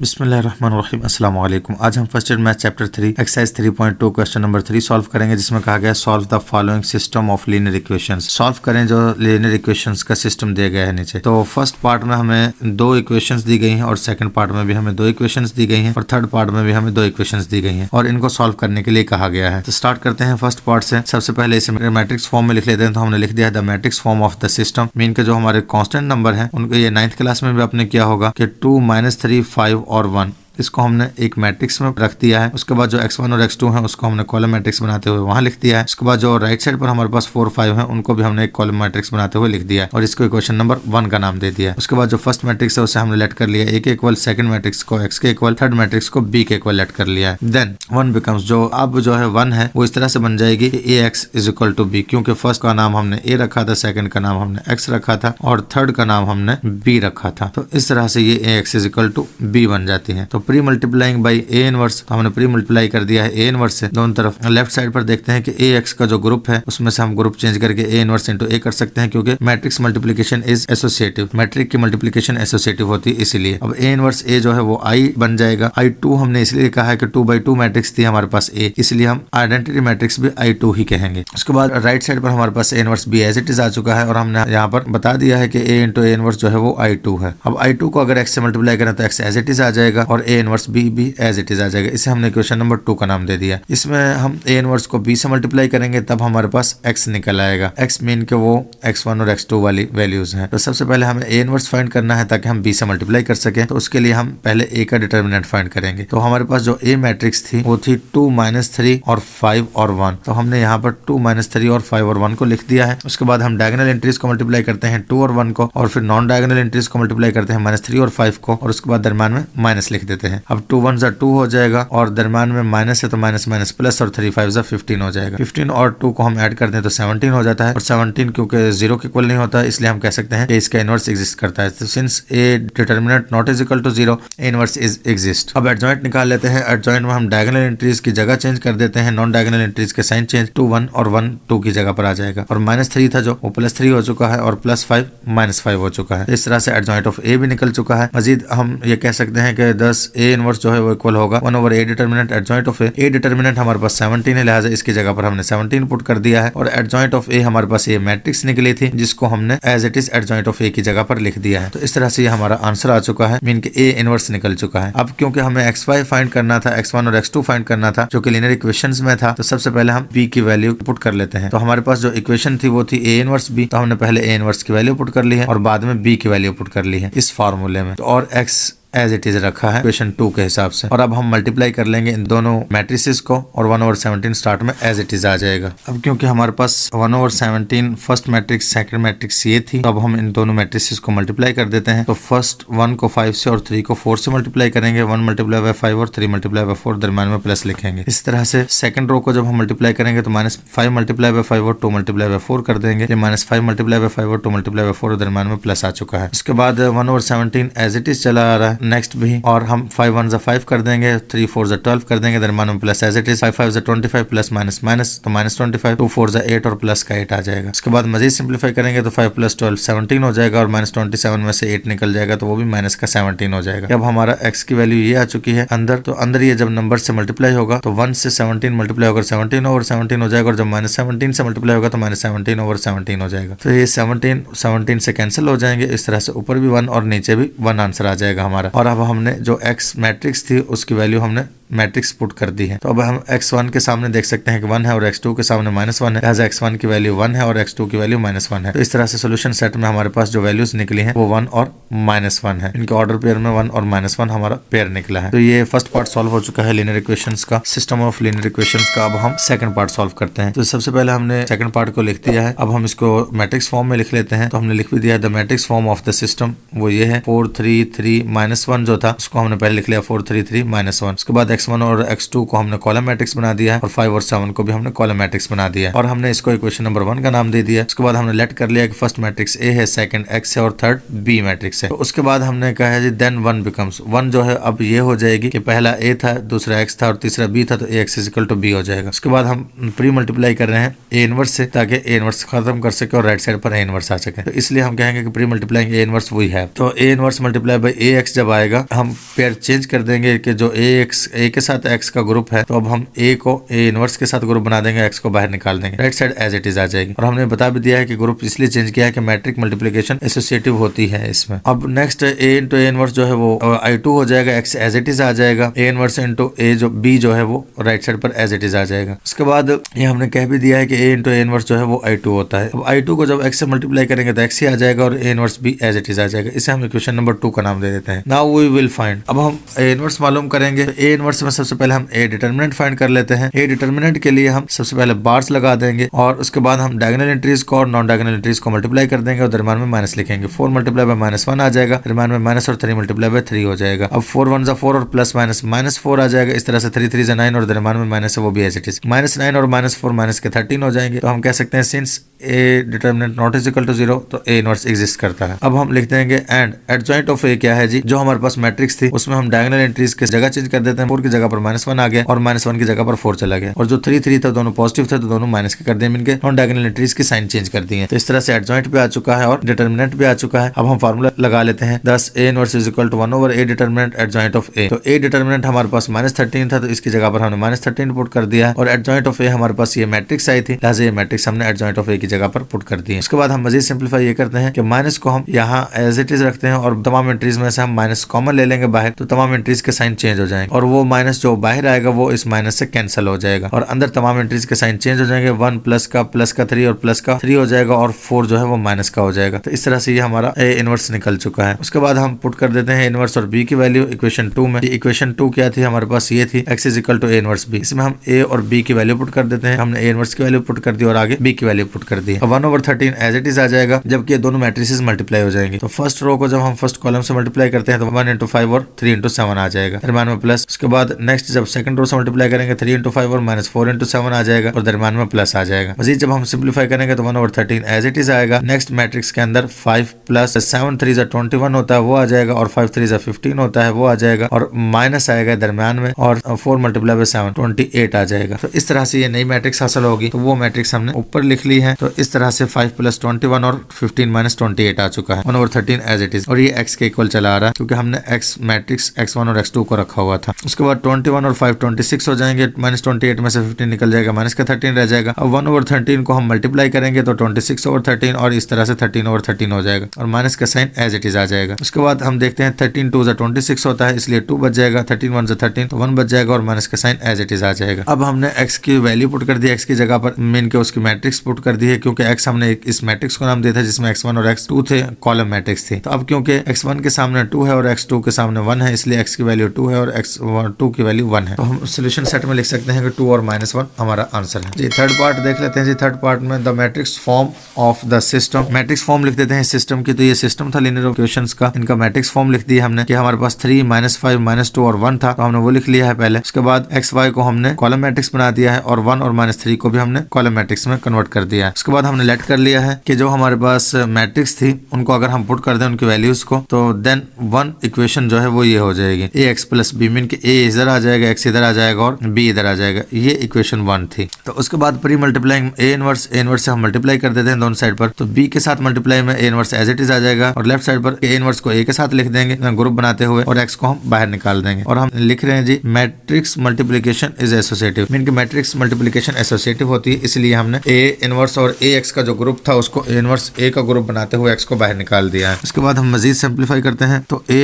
बिस्मिल्लाहिर्रहमानिर्रहीम अस्सलाम वालेकुम। आज हम first year math chapter 3 exercise 3.2 question number 3 solve करेंगे, जिसमें कहा गया solve the following system of linear equations. Solve करें जो लीनियर इक्वेशंस का सिस्टम दिया गया है नीचे। तो फर्स्ट पार्ट में हमें दो इक्वेशंस दी गई हैं और सेकंड पार्ट में भी हमें दो इक्वेशंस दी गई हैं और थर्ड पार्ट में भी हमें दो इक्वेशंस दी गई हैं और इनको सॉल्व करने के लिए कहा गया है। तो स्टार्ट करते हैं फर्स्ट पार्ट से। सबसे पहले इसे मैट्रिक्स फॉर्म में लिख लेते हैं। तो हमने लिख दिया है the matrix form of the system. Mean के जो हमारे कांस्टेंट नंबर है उनको ये 9th क्लास में भी आपने किया होगा कि 2, -3, 5 और 1 इसको हमने एक मैट्रिक्स में रख दिया है। उसके बाद जो x1 और x2 है उसको हमने कॉलम मैट्रिक्स बनाते हुए वहां लिख दिया है। उसके बाद जो राइट साइड पर हमारे पास 4, 5 है उनको भी हमने एक कॉलम मैट्रिक्स बनाते हुए लिख दिया है और इसको इक्वेशन नंबर 1 का नाम दे दिया है। उसके बाद जो फर्स्ट मैट्रिक्स है उसे हमने लेट कर लिया a के इक्वल, सेकंड मैट्रिक्स को x के इक्वल, थर्ड मैट्रिक्स को b के इक्वल लेट कर लिया है। देन 1 बिकम्स, जो अब जो है 1 है वो इस तरह से बन जाएगी ax is equal to b, क्योंकि फर्स्ट का नाम हमने a रखा था, सेकंड का नाम हमने x रखा था और थर्ड का नाम हमने b रखा था। तो इस तरह से ये ax is equal to b बन जाती है। तो pre multiplying by A inverse, तो हमने प्री मल्टीप्लाई कर दिया है ए इनवर्स से दोनों तरफ। लेफ्ट साइड पर देखते हैं कि ए एक्स का जो ग्रुप है उसमें से हम ग्रुप चेंज करके ए इनवर्स इंटू ए कर सकते हैं, क्योंकि matrix multiplication is associative, matrix की मल्टीप्लिकेशन एसोसिएटिव होती है इसलिए। अब ए इनवर्स ए जो है वो आई बन जाएगा। I2 हमने इसलिए कहा है कि 2/2 मैट्रिक्स थी हमारे पास ए, इसलिए हम आइडेंटिटी मैट्रिक्स भी I2 ही कहेंगे। उसके बाद राइट साइड पर हमारे पास A inverse B as it is आ चुका है और हमने यहाँ पर बता दिया है कि ए इंटू ए इनवर्स जो है वो I2 है। अब I2 को अगर एक्स से मल्टीप्लाई करें तो एक्स एज इट इज आ जाएगा और ए इनवर्स बी भी एज इट इज आ जाएगा। इसे हमने क्वेश्चन नंबर 2 का नाम दे दिया। इसमें हम ए इनवर्स को b से मल्टीप्लाई करेंगे तब हमारे पास x निकल आएगा। x मीन के वो x1 और x2 वाली वैल्यूज हैं। तो सबसे पहले हमें ए इनवर्स फाइंड करना है ताकि हम b से मल्टीप्लाई कर सकें। तो उसके लिए हम पहले a का डिटर्मिनेंट फाइंड करेंगे। तो हमारे पास जो a मैट्रिक्स थी वो थी 2, -3 और 5 और 1। तो हमने यहाँ पर 2, -3 और 5 और 1 को लिख दिया है। उसके बाद हम डायगोनल एंट्रीज को मल्टीप्लाई करते हैं 2 और 1 को, और फिर नॉन डायगोनल एंट्रीज को मल्टीप्लाई करते हैं -3 और 5 को, और उसके बाद दरम्यान में माइनस लिख देते हैं। अब 2 1 2 हो जाएगा और दरम्यान में माइनस है तो माइनस माइनस प्लस और 3 5 15 हो जाएगा। 15 और 2 को हम ऐड करते हैं तो 17 हो जाता है और 17 क्योंकि 0 के इक्वल नहीं होता इसलिए हम कह सकते हैं कि इसका इनवर्स एग्जिस्ट करता है। तो since A determinant not is equal to 0, A inverse is exist. अब एडजॉइंट निकाल लेते हैं। एडजॉइंट में हम डायगोनल एंट्रीज की जगह चेंज कर देते हैं, नॉन डायगोनल एंट्रीज के साइन चेंज, 2 1 और 1 2 की जगह पर आ जाएगा और -3 था जो वो +3 हो चुका है और +5 -5 हो चुका है। इस तरह से एडजॉइंट ऑफ ए भी निकल चुका है। मजीद हम ये कह सकते हैं कि 10 ए इनवर्स जो है वो इक्वल होगा 1/a determinant adjoint of A determinant हमारे पास 17 है, लिहाजा इसकी जगह पर हमने 17 पुट कर दिया है और एडजॉइंट ऑफ ए हमारे पास ये मैट्रिक्स निकली थी जिसको हमने as it is adjoint of A की जगह पर लिख दिया है। तो इस तरह से ये हमारा आंसर आ चुका है, मीन के ए इनवर्स निकल चुका है। अब क्योंकि हमें x5 फाइंड करना था, x1 और x2 फाइंड करना था जो कि लीनियर इक्वेशंस में था, तो सबसे पहले हम b की वैल्यू पुट कर लेते हैं। तो हमारे पास जो इक्वेशन थी वो थी a इनवर्स b, तो हमने पहले a इनवर्स की वैल्यू पुट कर ली है और बाद में b की वैल्यू पुट कर ली है इस फार्मूले में। तो और x एज इट इज रखा है क्वेश्चन 2 के हिसाब से। और अब हम मल्टीप्लाई कर लेंगे इन दोनों मैट्रिसेस को और 1/17 स्टार्ट में एज इट इज आ जाएगा। अब क्योंकि हमारे पास 1/17 फर्स्ट मैट्रिक्स सेकंड मैट्रिक्स ये थी, तो अब हम इन दोनों मैट्रिसेस को मल्टीप्लाई कर देते हैं। तो फर्स्ट 1 को 5 से और 3 को 4 से मल्टीप्लाई करेंगे। 1 × 5 और 3 × 4 दरम्यान में प्लस लिखेंगे। इस तरह से सेकंड रो को जब हम मल्टीप्लाई करेंगे तो -5 × 5 और 2 × 4 कर देंगे। -5 × 5 और 2 × 4 दरम्यान में प्लस आ चुका है। इसके बाद 1/17 एज इट इज चला आ रहा है नेक्स्ट भी, और हम 5 1 5 कर देंगे, 3 4 12 कर देंगे, दरम्यान में plus as it is, 5 5 25 plus minus minus तो -25, 2 4 8 और प्लस का 8 आ जाएगा। इसके बाद मजीद सिंप्लीफाई करेंगे तो 5 + 12 17 हो जाएगा और -27 में से 8 निकल जाएगा तो वो भी माइनस का 17 हो जाएगा। अब हमारा x की वैल्यू ये आ चुकी है अंदर, तो अंदर ये जब नंबर से मल्टीप्लाई होगा तो 1 से 17 मल्टीप्लाई होकर 17/17 हो जाएगा और जब -17 से मल्टीप्लाई होगा तो -17/17 हो जाएगा। तो ये 17 से कैंसिल हो जाएंगे। इस तरह से ऊपर भी 1 और नीचे भी 1 आंसर आ जाएगा हमारा। और अब हमने जो x मैट्रिक्स थी उसकी वैल्यू हमने मैट्रिक्स पुट कर दी है। तो अब हम x1 के सामने देख सकते हैं कि 1 है और x2 के सामने -1 है, लिहाजा x1 की वैल्यू 1 है और x2 की वैल्यू -1 है। तो इस तरह से सोल्यूशन सेट में हमारे पास जो वैल्यूज निकली हैं वो 1 और -1 है। इनके ऑर्डर पेयर में 1 और -1 हमारा पेयर निकला है। तो ये फर्स्ट पार्ट सॉल्व हो चुका है लीनियर इक्वेशंस का, सिस्टम ऑफ लीनियर इक्वेशंस का। अब हम सेकंड पार्ट सॉल्व करते हैं। तो सबसे पहले हमने सेकंड पार्ट को लिख दिया है। अब हम इसको मैट्रिक्स फॉर्म में लिख लेते हैं। तो हमने लिख भी दिया the matrix form of the system, वो ये है 4 3 3 -1 जो था उसको हमने पहले लिख लिया 4 3 3 -1। उसके बाद x1 और x2 को हमने कॉलम मैट्रिक्स बना दिया है और 5 और 7 को भी हमने कॉलम मैट्रिक्स बना दिया है और हमने इसको इक्वेशन नंबर 1 का नाम दे दिया। उसके बाद हमने लेट कर लिया कि फर्स्ट मैट्रिक्स ए है, सेकंड x है और थर्ड b मैट्रिक्स है। तो उसके बाद हमने कहा है जी देन 1 बिकम्स 1 जो है अब ये हो जाएगी कि पहला a था, दूसरा x था और तीसरा b था, तो ax इक्वल टू b हो जाएगा। उसके बाद हम प्री मल्टीप्लाई कर रहे हैं a इनवर्स से ताकि a इनवर्स खत्म कर सके और राइट साइड पर a इनवर्स आ सके, तो इसलिए हम कहेंगे कि प्री मल्टीप्लाइंग a इनवर्स वही है। तो a inverse multiply by ax जब आएगा हम पेयर चेंज कर देंगे कि जो a के साथ x का ग्रुप है तो अब हम a को a इनवर्स के साथ ग्रुप बना देंगे, x को बाहर निकाल देंगे, right side as it is आ जाएगी। और हमने बता भी दिया है कि ग्रुप इसलिए चेंज किया है कि मैट्रिक मल्टीप्लिकेशन एसोसिएटिव होती है इसमें। अब next a into a inverse जो है वो I2 हो जाएगा, x एज इट इज आ जाएगा, a इनवर्स इंटू a जो b जो है वो राइट साइड पर एज इट इज आ जाएगा। उसके बाद ये हमने कह भी दिया है कि a इंटू a इनवर्स जो है वो I2 होता है। अब I2 को जब x से मल्टीप्लाई करेंगे तो x ही आ जाएगा और a इनवर्स भी एज इट इज आ जाएगा। इसे हम इक्वेशन नंबर 2 का नाम दे देते हैं। नाउ वी विल फाइंड, अब हम a इनवर्स मालूम करेंगे। तो a इनवर्स में सबसे पहले हम a डिटर्मिनेंट फाइंड कर लेते हैं। a डिटर्मिनेंट के लिए हम सबसे पहले बार्स लगा देंगे और उसके बाद हम डायगोनल एंट्रीज को और नॉन डायगोनल एंट्रीज को मल्टीप्लाई कर देंगे और दरम्यान में माइनस लिखेंगे। 4 मल्टीप्लाई बाय -1 आ जाएगा, दरम्यान में माइनस और 3 मल्टीप्लाई बाय 3 हो जाएगा। अब 4 1 जा 4 और प्लस माइनस -4 आ जाएगा। इस तरह से 3 3 जा 9 और दरम्यान में माइनस है वो भी एज इट इज। -9 और -4 माइनस के 13 हो जाएंगे। तो हम कह सकते हैं since a determinant not is equal to 0 तो a इनवर्स एग्जिस्ट करता है। अब हम लिख देंगे एंड एडजॉइंट ऑफ a क्या है जी, जो हमारे पास मैट्रिक्स थी उसमें हम डायगोनल एंट्रीज की जगह चेंज कर देते हैं। 4 की जगह पर -1 आ गया और -1 की जगह पर 4 चला गया और जो 3 3 था दोनों पॉजिटिव थे तो दोनों माइनस के कर दिए, इनके नॉन डायगोनल एंट्रीज की साइन चेंज कर दी है। तो इस तरह से एडजॉइंट भी आ चुका है और डिटर्मिनेंट भी आ चुका है। अब हम फार्मूला लगा लेते हैं, thus a inverse is equal to 1 over a determinant adjoint of a। तो a डिटर्मिनेंट हमारे पास -13 था तो इसकी जगह पर हमने -13 पुट कर दिया है और एडजॉइंट ऑफ a हमारे पास ये मैट्रिक्स आई थी, लिहाजा ये मैट्रिक्स हमने एडजॉइंट ऑफ a की जगह पर पुट कर दी है। उसके बाद हम मजीद सिंपलीफाई ये करते हैं कि माइनस को हम यहाँ एज इट इज रखते हैं और तमाम एंट्रीज में से हम माइनस कॉमन ले लेंगे बाहर, तो तमाम एंट्रीज के साइन चेंज हो जाएंगे और वो माइनस जो बाहर आएगा वो इस माइनस से कैंसिल हो जाएगा और अंदर तमाम एंट्रीज के साइन चेंज हो जाएंगे। 1 प्लस का 3 और प्लस का 3 हो जाएगा और 4 जो है वो माइनस का हो जाएगा। तो इस तरह से ये हमारा a इनवर्स निकल चुका है। उसके बाद हम पुट कर देते हैं इनवर्स और b की वैल्यू इक्वेशन 2 में। इक्वेशन 2 क्या थी हमारे पास, ये थी x is equal to a inverse b। इसमें हम a और b की वैल्यू पुट कर देते हैं। हमने a इनवर्स की वैल्यू पुट कर दी और आगे b की वैल्यू पुट कर दी। 1/13 एज इट इज आ जाएगा जबकि दोनों मैट्रिसेस मल्टीप्लाई हो जाएंगे। तो फर्स्ट रो को जब हम फर्स्ट कॉलम से मल्टीप्लाई करते हैं तो 1 into 5 और 3 into 7 आ जाएगा, दरम्यान में प्लस। उसके बाद नेक्स्ट जब सेकंड रो से मल्टीप्लाई करेंगे 3 into 5 और -4 into 7 आ जाएगा और दरम्यान में प्लस आ जाएगा। मजीद जब हम सिंपलीफाई करेंगे तो 1/13 एज इट इज आएगा। नेक्स्ट मैट्रिक्स के अंदर 5 प्लस 7 3 जा 21 होता है वो आ जाएगा और 5 3 जा 15 होता है वो आ जाएगा और माइनस आएगा दरम्यान में और 4 मल्टीप्लाई बाय 7 28 आ जाएगा। तो इस तरह से ये नई मैट्रिक्स हासिल होगी। तो वो मैट्रिक्स हमने ऊपर लिख ली है। तो इस तरह से 5 + 21 और 15 - 28 आ चुका है 1/13 एज इट इज और ये x के इक्वल चला आ रहा है क्योंकि हमने x मैट्रिक्स x1 और x2 को रखा हुआ था। उसके बाद 21 और 5 26 हो जाएंगे, -28 में से 15 निकल जाएगा, -13 रह जाएगा। अब 1/13 को हम मल्टीप्लाई करेंगे तो 26/13 और इस तरह से 13/13 हो जाएगा और माइनस का साइन एज इट इज आ जाएगा। उसके बाद हम देखते हैं 13 2 26 होता है इसलिए 2 बच जाएगा, 13 1 13 तो 1 बच जाएगा और माइनस का साइन एज इट इज आ जाएगा। अब हमने x की वैल्यू पुट कर दी, x की जगह पर मीन के उसकी मैट्रिक्स पुट कर दी है क्योंकि x हमने इस मैट्रिक्स को नाम दिया था जिसमें x1 और x2 थे, कॉलम मैट्रिक्स थी। तो अब क्योंकि x1 के सामने 2 है और x2 के सामने 1 है इसलिए x की वैल्यू 2 है और x2 की वैल्यू 1 है। तो हम सोल्यूशन सेट में लिख सकते हैं कि 2 और -1 हमारा आंसर है जी। थर्ड पार्ट देख लेते हैं जी। थर्ड पार्ट में the matrix form of the system, matrix form लिख देते हैं सिस्टम की। तो ये सिस्टम था लीनियर इक्वेशंस का, इनका मैट्रिक्स फॉर्म लिख दिया हमने कि हमारे पास 3 -5 -2 और 1 था तो हमने वो लिख लिया है पहले। उसके बाद XY को हमने कॉलम मैट्रिक्स बना दिया है और 1 और -3 को भी हमने कॉलम मैट्रिक्स में कन्वर्ट कर दिया है। उसके बाद हमने लेट कर लिया है कि जो हमारे पास मैट्रिक्स थी उनको अगर हम पुट कर दें उनकी वैल्यूज को तो देन 1 इक्वेशन जो है वो ये हो जाएगी ax + b मीन के a इधर आ जाएगा, x इधर आ जाएगा और b इधर आ जाएगा। ये इक्वेशन 1 थी। तो उसके बाद प्री मल्टीप्लाइंग a इनवर्स से हम मल्टीप्लाई कर देते हैं दोनों साइड पर, तो b के साथ मल्टीप्लाई में a inverse as it is आ जाएगा और लेफ्ट साइड पर a इनवर्स को a के साथ लिख देंगे ग्रुप बनाते हुए और x को हम बाहर निकाल देंगे। और हम लिख रहे हैं जी matrix multiplication is associative, mean के मैट्रिक्स मल्टीप्लिकेशन एसोसिएटिव होती है इसलिए हमने a इनवर्स और ax का जो ग्रुप था उसको a इनवर्स a का ग्रुप बनाते हुए x को बाहर निकाल दिया है। उसके बाद हम मजीद सिंप्लीफाई करते हैं तो a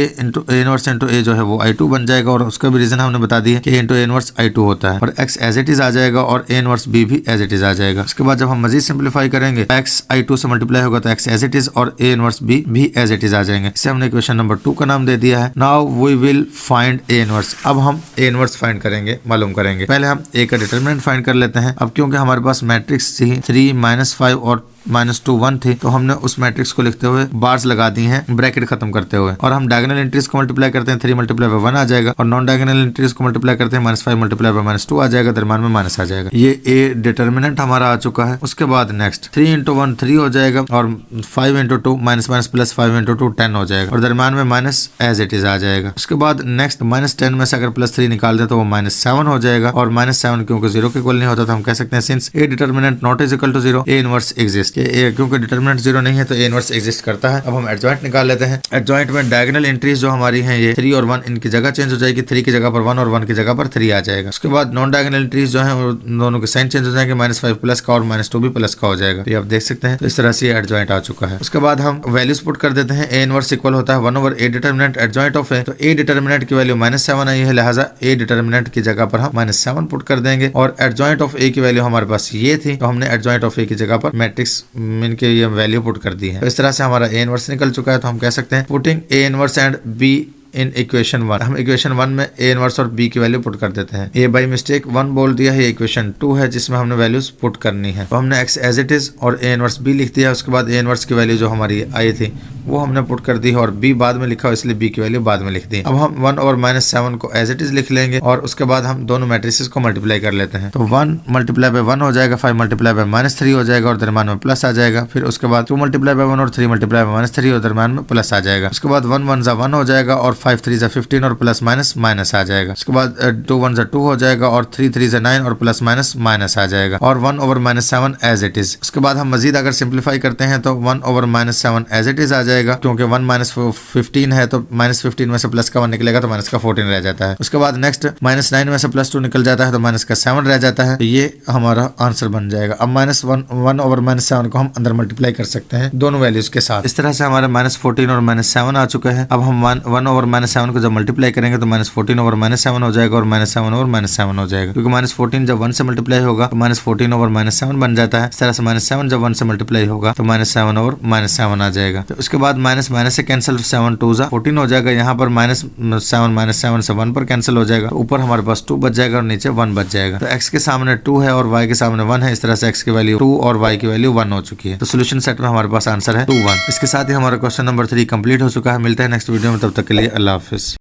इनवर्स इंटू a जो है वो I2 बन जाएगा और उसका भी रीजन हमने बता दिया कि a इनवर्स I2 होता है और x एज इट इज आ जाएगा और a इनवर्स b भी एज इट इज आ जाएगा। उसके बाद जब हम मजीद सिंप्लीफाई करेंगे x I2 से मल्टीप्लाई होगा तो x एज इट इज और a इनवर्स b भी एज इट इज आ जाएंगे। इसे हमने इक्वेशन नंबर 2 का नाम दे दिया है। Now we will find a inverse. अब हम a इनवर्स फाइंड करेंगे, मालूम करेंगे। पहले हम a का डिटरमिनेंट फाइंड कर लेते हैं। अब क्योंकि हमारे पास मैट्रिक्स थी 3 -5 और -2 1 थी, तो हमने उस मैट्रिक्स को लिखते हुए बार्स लगा दी हैं ब्रैकेट खत्म करते हुए, और हम डायगोनल एंट्रीज को मल्टीप्लाई करते हैं 3 मल्टीप्लाई बाय 1 आ जाएगा, और नॉन डायगोनल एंट्रीज को मल्टीप्लाई करते हैं -5 मल्टीप्लाई बाय -2 आ जाएगा, दरम्यान में माइनस आ जाएगा। ये ए डिटर्मिनेंट हमारा आ चुका है। उसके बाद नेक्स्ट 3 × 1 3 हो जाएगा, और 5 × 2 -, प्लस 5 × 2 10 हो जाएगा, और दरम्यान में माइनस एज इट इज आ जाएगा। उसके बाद नेक्स्ट -10 में से अगर +3 निकाल दे तो वो -7 हो जाएगा, और -7 क्योंकि 0 के इक्वल नहीं होता तो हम कह सकते हैं since A determinant not is equal to 0 A inverse exist. क्योंकि डिटर्मिनेंट 0 नहीं है तो ए इनवर्स एग्जिस्ट करता है। अब हम एडजॉइंट निकाल लेते हैं। एडजॉइंट में डायगोनल एंट्रीज जो हमारी हैं ये 3 और 1 इनकी जगह चेंज हो जाएगी, 3 की जगह पर 1 और 1 की जगह पर 3 आ जाएगा। उसके बाद नॉन डायगोनल एंट्रीज जो है दोनों के साइन चेंज हो जाएंगे, -5 प्लस का और -2 भी प्लस का हो जाएगा। तो आप देख सकते हैं, तो इस तरह से एडजॉइंट आ चुका है। उसके बाद हम वैल्यूज पुट कर देते हैं। ए इनवर्स इक्वल होता है 1/a डिटर्मिनेंट एडजॉइंट ऑफ ए, तो ए डिटर्मिनेंट की वैल्यू -7 आई है, लिहाजा ए डिटर्मिनेंट की जगह पर हम -7 पुट कर देंगे, और एडजॉइंट ऑफ ए की वैल्यू हमारे पास ये थी, तो हमने एडजॉइंट ऑफ ए की जगह पर मैट्रिक्स इनके ये वैल्यू पुट कर दी है। तो इस तरह से हमारा ए इनवर्स निकल चुका है। तो हम कह सकते हैं putting A inverse and be in equation 1, हम इक्वेशन 1 में ए इनवर्स और बी की वैल्यू पुट कर देते हैं। ये बाई मिस्टेक 1 बोल दिया है, इक्वेशन 2 है जिसमें हमने वैल्यूज पुट करनी है। तो हमने एक्स एज इट इज और ए इनवर्स बी लिख दिया। उसके बाद ए इनवर्स की वैल्यू जो हमारी आई थी वो हमने पुट कर दी है, और बी बाद में लिखा, इसलिए बी की वैल्यू बाद में लिख दी। अब हम 1 और -7 को एज इट इज लिख लेंगे, और उसके बाद हम दोनों मैट्रिसेस को मल्टीप्लाई कर लेते हैं। तो 1 मल्टीप्लाई बाय 1 हो जाएगा, 5 मल्टीप्लाई बाय -3 हो जाएगा, और दरम्यान में प्लस आ जाएगा। फिर उसके बाद 2 मल्टीप्लाई बाय 1 और 3 मल्टीप्लाई बाय -3 और दरम्यान में प्लस आ जाएगा। उसके बाद 1 1 1 हो जाएगा, और 5 3 15 और प्लस माइनस आ जाएगा। उसके बाद 2 1 2 हो जाएगा, और 3 3 9 और प्लस माइनस आ जाएगा, और 1/-7 एज इट इज। उसके बाद हम मजीद अगर सिंप्लीफाई करते हैं तो 1/-7 एज इट इज आ जाएगा, क्योंकि 1 -15 है तो -15 में से प्लस का 1 निकलेगा तो माइनस का 14 रह जाता है। उसके बाद नेक्स्ट -9 में से +2 निकल जाता है तो माइनस का 7 रह जाता है। तो ये हमारा आंसर बन जाएगा। अब -1/-7 को हम अंदर मल्टीप्लाई कर सकते हैं दोनों वैल्यूज के साथ। इस तरह से हमारे -14 और -7 आ चुके हैं। अब हम 1/-7 को जब मल्टीप्लाई करेंगे तो -14/-7 हो जाएगा, और -7/-7 हो जाएगा, क्योंकि -14 जब 1 से मल्टीप्लाई होगा तो -14/-7 बन जाता है। इस तरह से -7 जब 1 से मल्टीप्लाई होगा तो -7/-7 आ जाएगा। तो उसके बाद माइनस से कैंसिल, 7 2 14 हो जाएगा। यहाँ पर -7 से 1 पर कैंसिल हो जाएगा, तो ऊपर हमारे पास 2 बच जाएगा और नीचे 1 बच जाएगा। तो x के सामने 2 है और y के सामने 1 है। इस तरह से x की वैल्यू 2 और y की वैल्यू 1 हो चुकी है। तो सोल्यूशन सेट में हमारे पास आंसर है 2 1। इसके साथ ही हमारा क्वेश्चन नंबर 3 कंप्लीट हो चुका है। मिलते हैं नेक्स्ट वीडियो में, तब तक के लिए अल्लाह हाफिज।